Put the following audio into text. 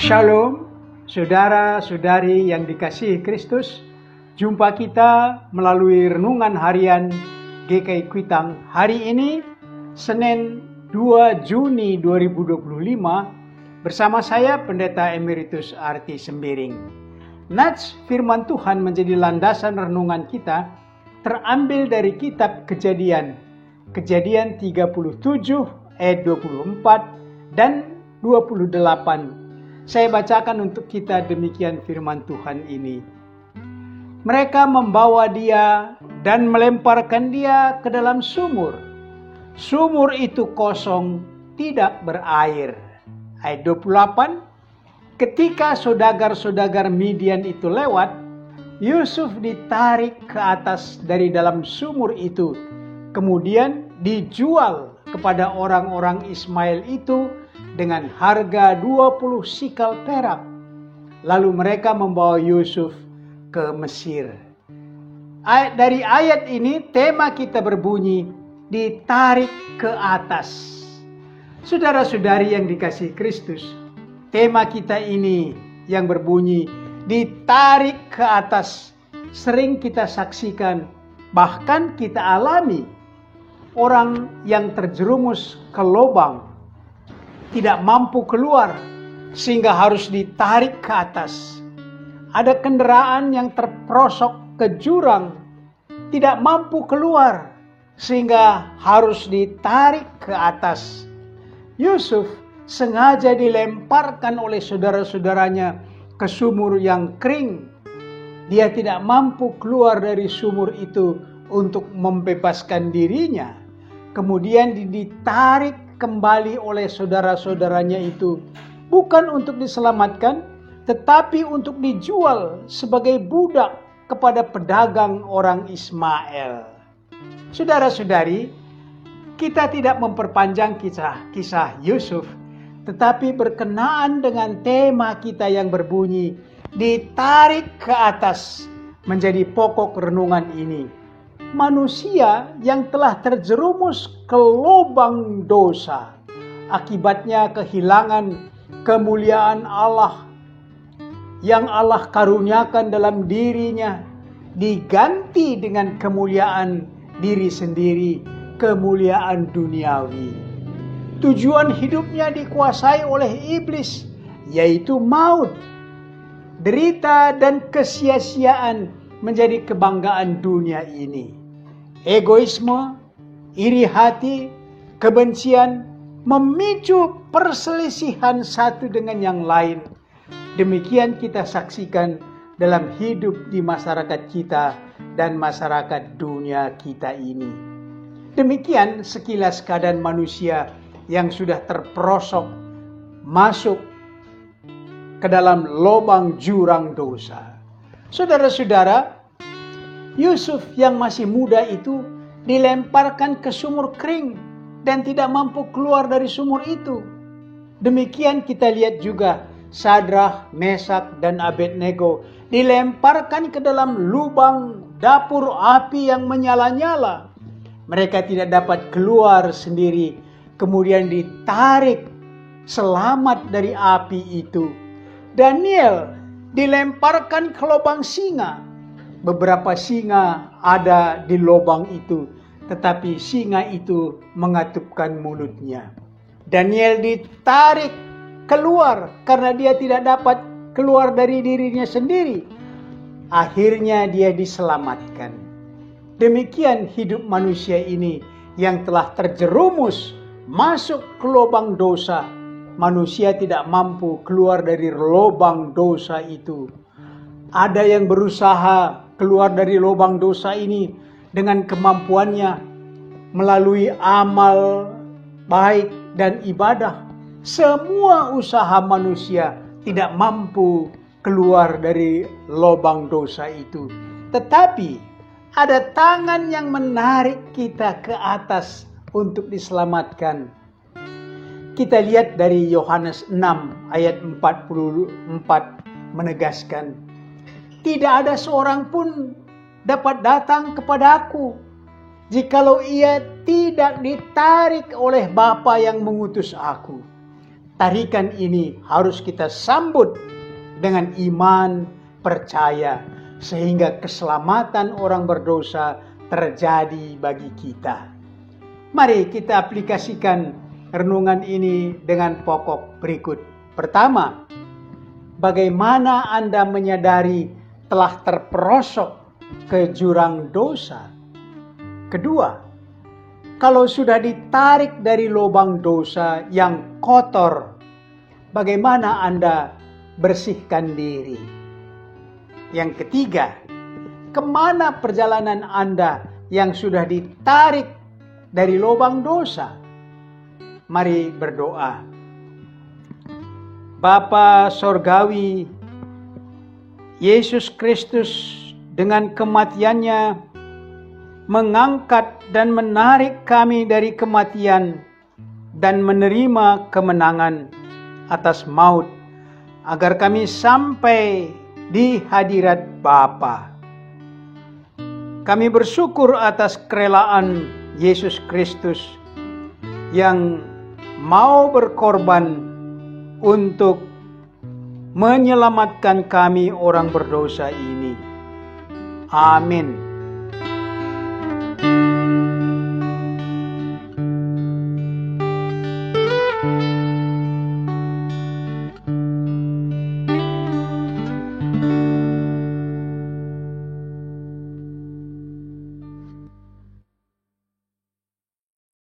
Shalom, saudara-saudari yang dikasihi Kristus. Jumpa kita melalui renungan harian GKI Kuitang. Hari ini, Senin 2 Juni 2025, bersama saya Pendeta Emeritus Arti Sembiring. Nats firman Tuhan menjadi landasan renungan kita, terambil dari kitab Kejadian 37 ayat 24 dan 28. Saya bacakan untuk kita demikian firman Tuhan ini. Mereka membawa dia dan melemparkan dia ke dalam sumur. Sumur itu kosong, tidak berair. Ayat 28. Ketika saudagar-saudagar Midian itu lewat, Yusuf ditarik ke atas dari dalam sumur itu. Kemudian dijual kepada orang-orang Ismail itu dengan harga 20 sikal perak. Lalu mereka membawa Yusuf ke Mesir. Dari ayat ini tema kita berbunyi ditarik ke atas. Saudara-saudari yang dikasihi Kristus, tema kita ini yang berbunyi ditarik ke atas sering kita saksikan, bahkan kita alami. Orang yang terjerumus ke lubang tidak mampu keluar sehingga harus ditarik ke atas. Ada kendaraan yang terperosok ke jurang tidak mampu keluar sehingga harus ditarik ke atas. Yusuf sengaja dilemparkan oleh saudara-saudaranya ke sumur yang kering. Dia tidak mampu keluar dari sumur itu untuk membebaskan dirinya. Kemudian ditarik kembali oleh saudara-saudaranya itu, bukan untuk diselamatkan, tetapi untuk dijual sebagai budak kepada pedagang orang Ismail. Saudara-saudari, kita tidak memperpanjang kisah Yusuf, tetapi berkenaan dengan tema kita yang berbunyi ditarik ke atas menjadi pokok renungan ini. Manusia yang telah terjerumus ke lubang dosa, akibatnya kehilangan kemuliaan Allah yang Allah karuniakan dalam dirinya, diganti dengan kemuliaan diri sendiri, kemuliaan duniawi. Tujuan hidupnya dikuasai oleh iblis, yaitu maut. Derita dan kesia-siaan menjadi kebanggaan dunia ini. Egoisme, iri hati, kebencian memicu perselisihan satu dengan yang lain. Demikian kita saksikan dalam hidup di masyarakat kita dan masyarakat dunia kita ini. Demikian sekilas keadaan manusia yang sudah terperosok masuk ke dalam lubang jurang dosa. Saudara-saudara, Yusuf yang masih muda itu dilemparkan ke sumur kering dan tidak mampu keluar dari sumur itu. Demikian kita lihat juga Sadrah, Mesak, dan Abednego dilemparkan ke dalam lubang dapur api yang menyala-nyala. Mereka tidak dapat keluar sendiri, kemudian ditarik selamat dari api itu. Daniel dilemparkan ke lubang singa. Beberapa singa ada di lubang itu, tetapi singa itu mengatupkan mulutnya. Daniel ditarik keluar karena dia tidak dapat keluar dari dirinya sendiri. Akhirnya dia diselamatkan. Demikian hidup manusia ini yang telah terjerumus masuk ke lubang dosa. Manusia tidak mampu keluar dari lubang dosa itu. Ada yang berusaha keluar dari lubang dosa ini dengan kemampuannya melalui amal baik dan ibadah. Semua usaha manusia tidak mampu keluar dari lubang dosa itu. Tetapi ada tangan yang menarik kita ke atas untuk diselamatkan. Kita lihat dari Yohanes 6 ayat 44 menegaskan, tidak ada seorang pun dapat datang kepadaku jikalau ia tidak ditarik oleh Bapa yang mengutus aku. tarikan ini harus kita sambut dengan iman, percaya, sehingga keselamatan orang berdosa terjadi bagi kita. Mari kita aplikasikan renungan ini dengan pokok berikut. Pertama, bagaimana Anda menyadari telah terperosok ke jurang dosa? Kedua, kalau sudah ditarik dari lubang dosa yang kotor, bagaimana Anda bersihkan diri? Yang ketiga, kemana perjalanan Anda yang sudah ditarik dari lubang dosa? Mari berdoa. Bapa Sorgawi, Yesus Kristus dengan kematiannya mengangkat dan menarik kami dari kematian dan menerima kemenangan atas maut, agar kami sampai di hadirat Bapa. Kami bersyukur atas kerelaan Yesus Kristus yang mau berkorban untuk menyelamatkan kami orang berdosa ini. Amin.